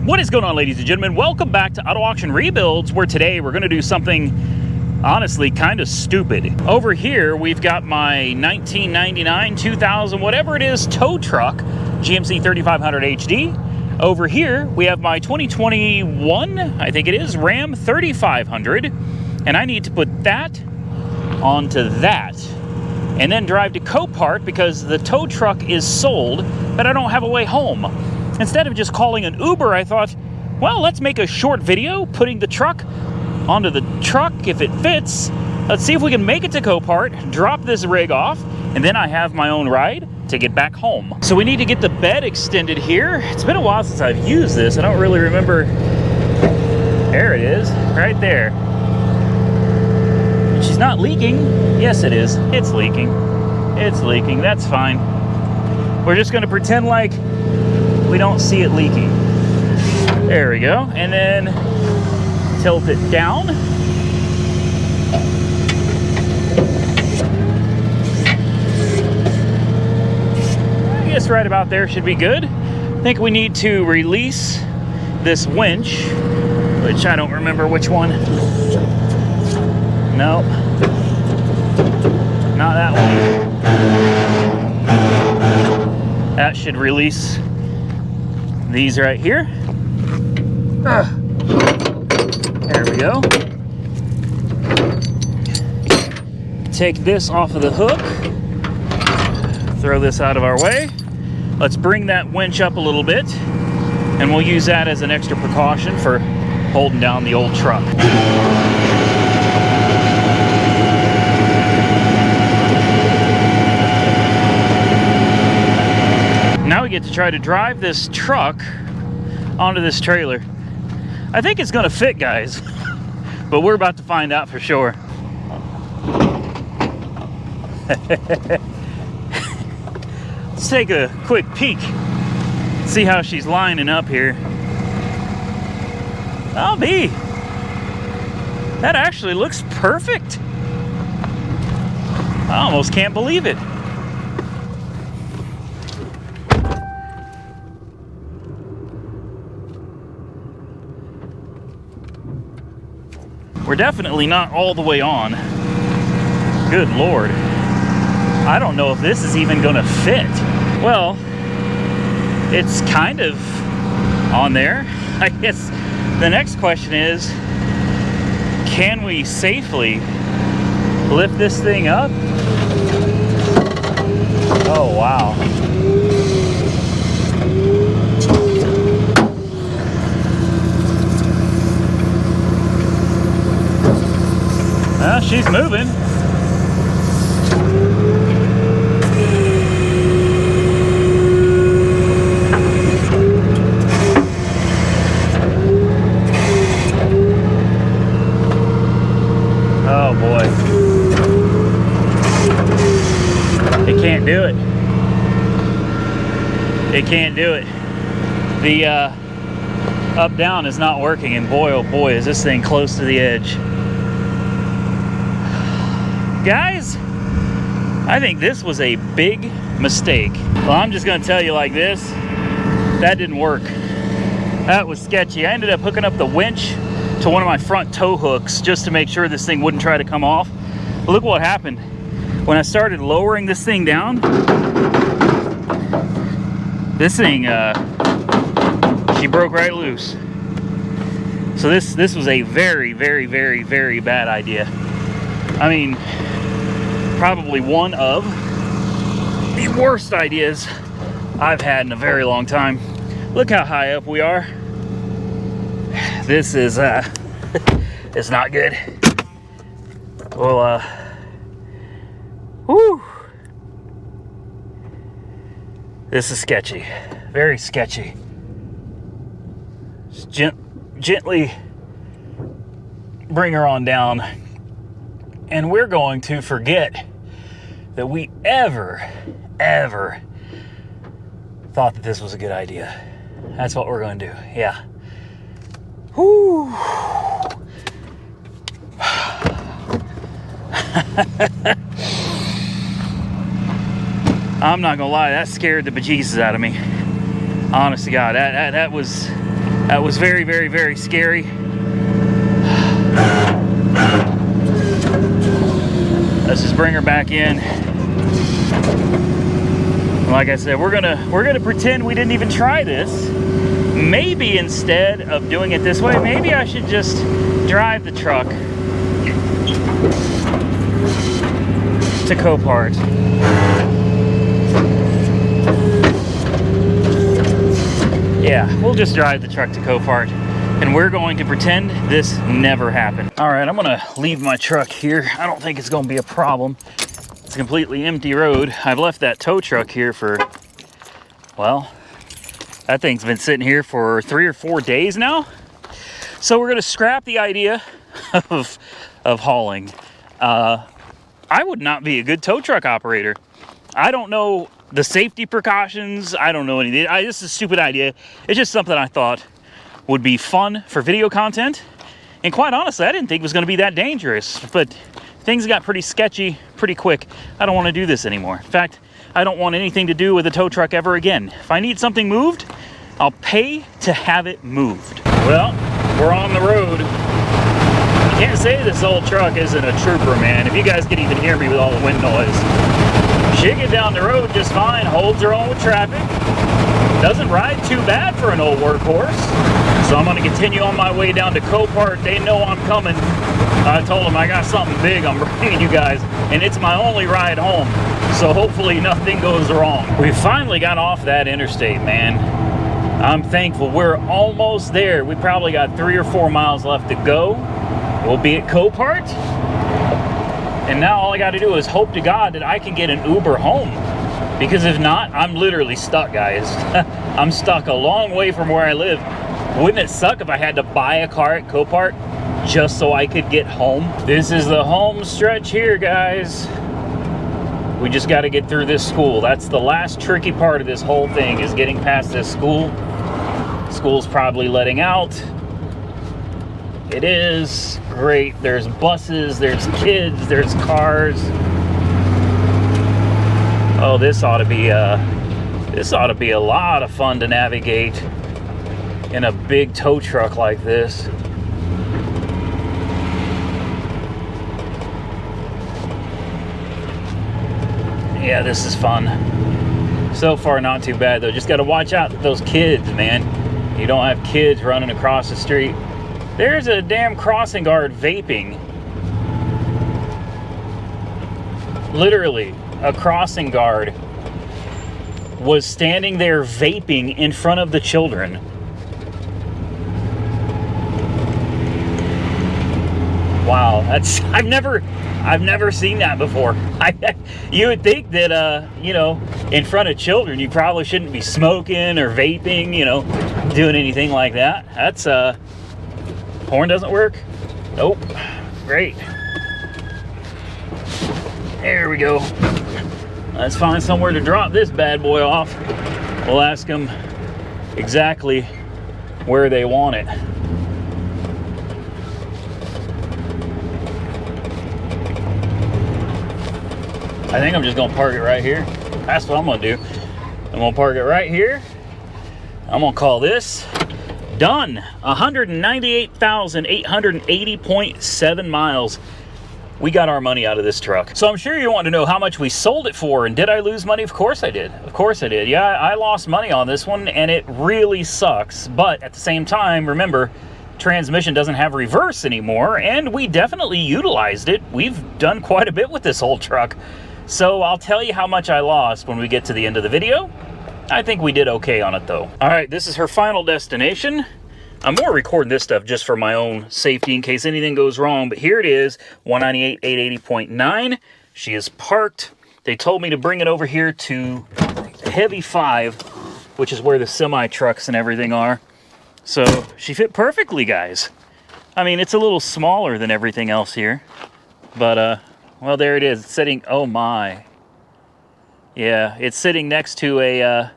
What is going on, ladies and gentlemen? Welcome back to Auto Auction Rebuilds, where today we're going to do something honestly kind of stupid. Over here we've got my 1999, 2000, whatever it is, tow truck, GMC 3500 HD. Over here we have my 2021, I think it is, Ram 3500, and I need to put that onto that and then drive to Copart because the tow truck is sold, but I don't have a way home. Instead of just calling an Uber, I thought, well, let's make a short video putting the truck onto the truck if it fits. Let's see if we can make it to Copart, drop this rig off, and then I have my own ride to get back home. So we need to get the bed extended here. It's been a while since I've used this. I don't really remember. There it is, right there. And she's not leaking. Yes, it is. It's leaking. It's leaking. That's fine. We're just going to pretend like we don't see it leaking. There we go. And then tilt it down. I guess right about there should be good. I think we need to release this winch, which I don't remember which one. Nope. Not that one. That should release these right here. There we go. Take this off of the hook. Throw this out of our way. Let's bring that winch up a little bit, and we'll use that as an extra precaution for holding down the old truck. Now we get to try to drive this truck onto this trailer. I think it's gonna fit, guys, but we're about to find out for sure. Let's take a quick peek, see how she's lining up here. I'll be. That actually looks perfect. I almost can't believe it. We're definitely not all the way on. Good Lord. I don't know if this is even gonna fit. Well, it's kind of on there. I guess the next question is, can we safely lift this thing up? Oh, wow. Well, she's moving. Oh boy. It can't do it. It can't do it. The up down is not working, and boy oh boy is this thing close to the edge. Guys, I think this was a big mistake. Well, I'm just gonna tell you like this, that didn't work. That was sketchy. I ended up hooking up the winch to one of my front tow hooks just to make sure this thing wouldn't try to come off. But look what happened. When I started lowering this thing down, this thing, she broke right loose. So this was a very, very, very, very bad idea. I mean, probably one of the worst ideas I've had in a very long time. Look how high up we are. This is it's not good. Well, whew. This is sketchy, very sketchy. Just gently bring her on down, and we're going to forget that we ever thought that this was a good idea. That's what we're going to do. Yeah. Whoo. I'm not gonna lie, that scared the bejesus out of me. Honest to God, that was That was very, very, very scary. Let's just bring her back in. Like I said, we're gonna pretend we didn't even try this. Maybe instead of doing it this way, maybe I should just drive the truck to Copart. Yeah, we'll just drive the truck to Copart, and we're going to pretend this never happened. All right, I'm gonna leave my truck here. I don't think it's gonna be a problem. It's a completely empty road. I've left that tow truck here for, well, that thing's been sitting here for 3 or 4 days now. So we're gonna scrap the idea of hauling. I would not be a good tow truck operator. I don't know the safety precautions. I don't know anything. This is a stupid idea. It's just something I thought would be fun for video content. And quite honestly, I didn't think it was gonna be that dangerous, but things got pretty sketchy pretty quick. I don't wanna do this anymore. In fact, I don't want anything to do with a tow truck ever again. If I need something moved, I'll pay to have it moved. Well, we're on the road. Can't say this old truck isn't a trooper, man. If you guys can even hear me with all the wind noise. She gets down the road just fine, holds her own with traffic. Doesn't ride too bad for an old workhorse. So I'm gonna continue on my way down to Copart. They know I'm coming. I told them I got something big I'm bringing you guys, and it's my only ride home. So hopefully nothing goes wrong. We finally got off that interstate, man. I'm thankful. We're almost there. We probably got 3 or 4 miles left to go. We'll be at Copart. And now all I got to do is hope to God that I can get an Uber home. Because if not, I'm literally stuck, guys. I'm stuck a long way from where I live. Wouldn't it suck if I had to buy a car at Copart just so I could get home? This is the home stretch here, guys. We just got to get through this school. That's the last tricky part of this whole thing, is getting past this school. School's probably letting out. It is great. There's buses, there's kids, there's cars. Oh, this ought to be a lot of fun to navigate in a big tow truck like this. Yeah, this is fun. So far, not too bad though. Just got to watch out for those kids, man. You don't have kids running across the street. There's a damn crossing guard vaping. Literally, a crossing guard was standing there vaping in front of the children. Wow, that's I've never seen that before. You would think that you know, in front of children you probably shouldn't be smoking or vaping, you know, doing anything like that. That's horn doesn't work? Nope. Great. There we go. Let's find somewhere to drop this bad boy off. We'll ask them exactly where they want it. I think I'm just gonna park it right here. That's what I'm gonna do. I'm gonna park it right here. I'm gonna call this done. 198,880.7 miles. We got our money out of this truck. So I'm sure you want to know how much we sold it for, and did I lose money? Of course I did. Of course I did. Yeah, I lost money on this one, and it really sucks. But at the same time, remember, transmission doesn't have reverse anymore, and we definitely utilized it. We've done quite a bit with this whole truck. So I'll tell you how much I lost when we get to the end of the video. I think we did okay on it though. All right, this is her final destination. I'm more recording this stuff just for my own safety in case anything goes wrong, but here it is, 198,880.9. She is parked. They told me to bring it over here to Heavy 5, which is where the semi trucks and everything are. So she fit perfectly, guys. I mean, it's a little smaller than everything else here, but well, there it is. It's sitting, oh my. Yeah, it's sitting next to an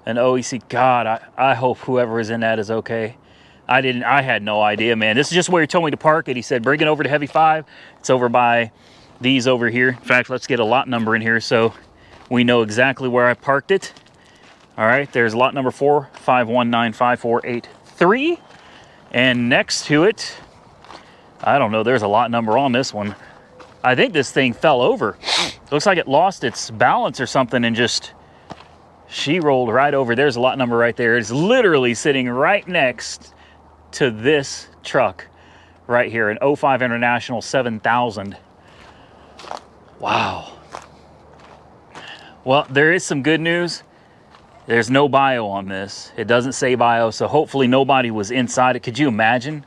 OEC. God, I hope whoever is in that is okay. I had no idea, man. This is just where he told me to park it. He said, bring it over to Heavy 5. It's over by these over here. In fact, let's get a lot number in here so we know exactly where I parked it. All right, there's lot number 4519548. 93. And next to it, I don't know, there's a lot number on this one. I think this thing fell over. Looks like it lost its balance or something and just, she rolled right over. There's a lot number right there. It's literally sitting right next to this truck right here, an 05 International 7000. Wow. Well, there is some good news. There's no bio on this. It doesn't say bio, so hopefully nobody was inside it. Could you imagine?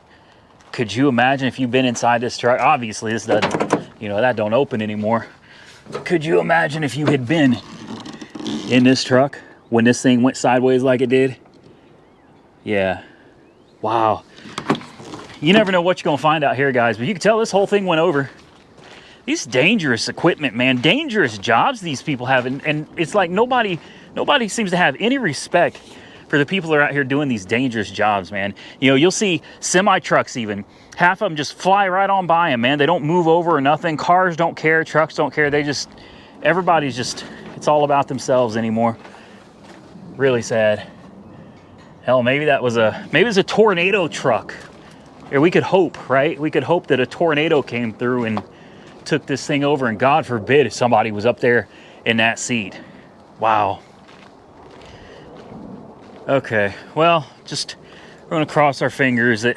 Could you imagine if you've been inside this truck? Obviously, this doesn't, you know, that don't open anymore. Could you imagine if you had been in this truck when this thing went sideways like it did? Yeah. Wow. You never know what you're gonna find out here, guys, but you can tell this whole thing went over. These dangerous equipment, man, dangerous jobs these people have, and it's like nobody seems to have any respect for the people that are out here doing these dangerous jobs, man. You know, you'll see semi trucks even, half of them just fly right on by them, man. They don't move over or nothing. Cars don't care, trucks don't care. They just, everybody's just, it's all about themselves anymore. Really sad. Hell, maybe that was maybe it was a tornado truck. Or we could hope, right? We could hope that a tornado came through and took this thing over, and God forbid if somebody was up there in that seat. Wow. Okay, well, just we're gonna cross our fingers that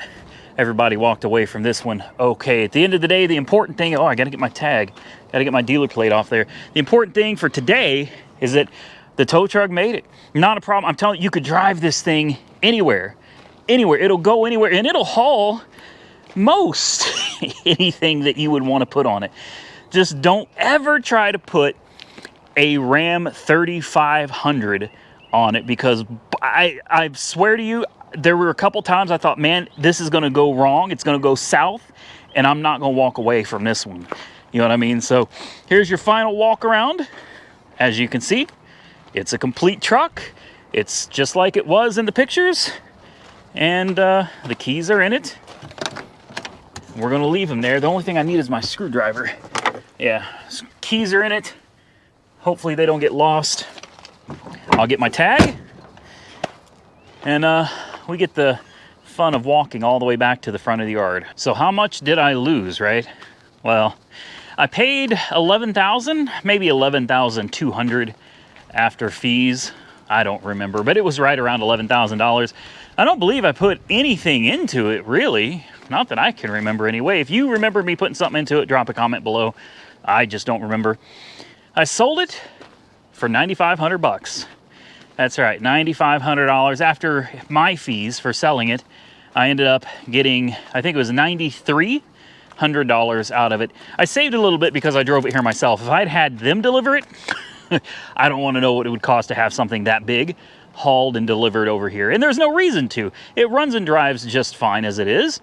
everybody walked away from this one okay. At the end of the day, the important thing, oh, I gotta get my tag, gotta get my dealer plate off there. The important thing for today is that the tow truck made it. Not a problem. I'm telling you, you could drive this thing anywhere. Anywhere. It'll go anywhere, and it'll haul most anything that you would want to put on it. Just don't ever try to put a Ram 3500 on it, because I swear to you, there were a couple times I thought, man, this is going to go wrong. It's going to go south, and I'm not going to walk away from this one. You know what I mean? So here's your final walk around. As you can see, it's a complete truck. It's just like it was in the pictures. And the keys are in it. We're gonna leave them there. The only thing I need is my screwdriver. Yeah, keys are in it. Hopefully they don't get lost. I'll get my tag. And we get the fun of walking all the way back to the front of the yard. So how much did I lose, right? Well, I paid $11,000, maybe $11,200 after fees. I don't remember, but it was right around $11,000. I don't believe I put anything into it, really. Not that I can remember anyway. If you remember me putting something into it, drop a comment below. I just don't remember. I sold it for 9,500 bucks. That's right, $9,500 after my fees for selling it. I ended up getting, I think it was $9,300 out of it. I saved a little bit because I drove it here myself. If I'd had them deliver it, I don't want to know what it would cost to have something that big hauled and delivered over here. And there's no reason to. It runs and drives just fine as it is,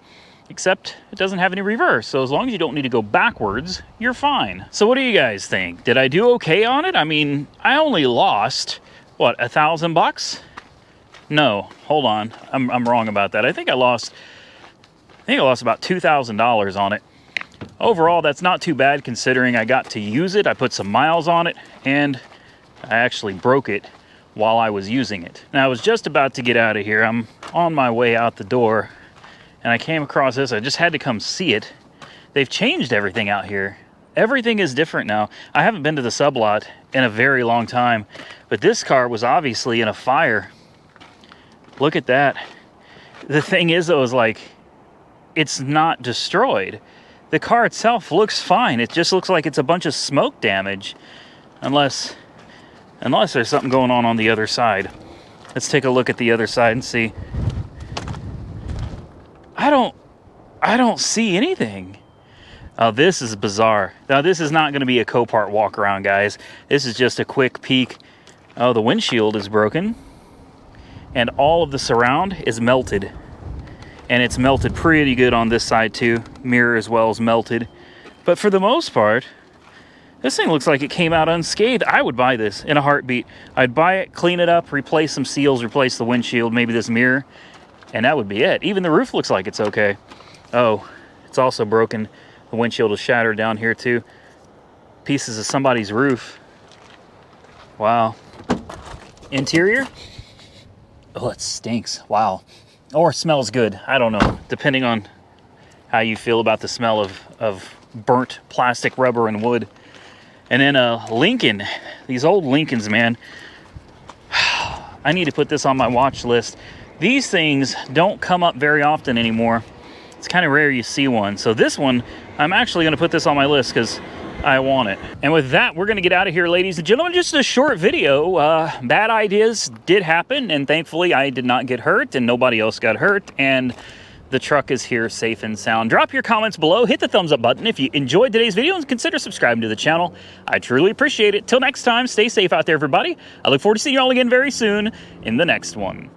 except it doesn't have any reverse. So as long as you don't need to go backwards, you're fine. So what do you guys think? Did I do okay on it? I mean, I only lost, what, $1,000? No, hold on. I'm wrong about that. I think I lost about $2,000 on it. Overall, that's not too bad considering I got to use it. I put some miles on it, and I actually broke it while I was using it. Now, I was just about to get out of here. I'm on my way out the door, and I came across this. I just had to come see it. They've changed everything out here. Everything is different now. I haven't been to the sublot in a very long time, but this car was obviously in a fire. Look at that. The thing is, though, is like, it's not destroyed. The car itself looks fine. It just looks like it's a bunch of smoke damage. Unless there's something going on the other side. Let's take a look at the other side and see. I don't see anything. Oh, this is bizarre. Now, this is not going to be a Copart walk around, guys. This is just a quick peek. Oh, the windshield is broken. And all of the surround is melted. And it's melted pretty good on this side too. Mirror as well is melted. But for the most part, this thing looks like it came out unscathed. I would buy this in a heartbeat. I'd buy it, clean it up, replace some seals, replace the windshield, maybe this mirror, and that would be it. Even the roof looks like it's okay. Oh, it's also broken. The windshield is shattered down here too. Pieces of somebody's roof. Wow. Interior? Oh, it stinks. Wow. Or smells good. I don't know, depending on how you feel about the smell of burnt plastic, rubber, and wood. And then Lincoln, these old Lincolns, man. I need to put this on my watch list. These things don't come up very often anymore. It's kind of rare you see one. So this one, I'm actually going to put this on my list because I want it. And with that, we're going to get out of here, ladies and gentlemen. Just a short video. Bad ideas did happen, and thankfully I did not get hurt and nobody else got hurt. And the truck is here safe and sound. Drop your comments below. Hit the thumbs up button if you enjoyed today's video, and consider subscribing to the channel. I truly appreciate it. Till next time, stay safe out there, everybody. I look forward to seeing you all again very soon in the next one.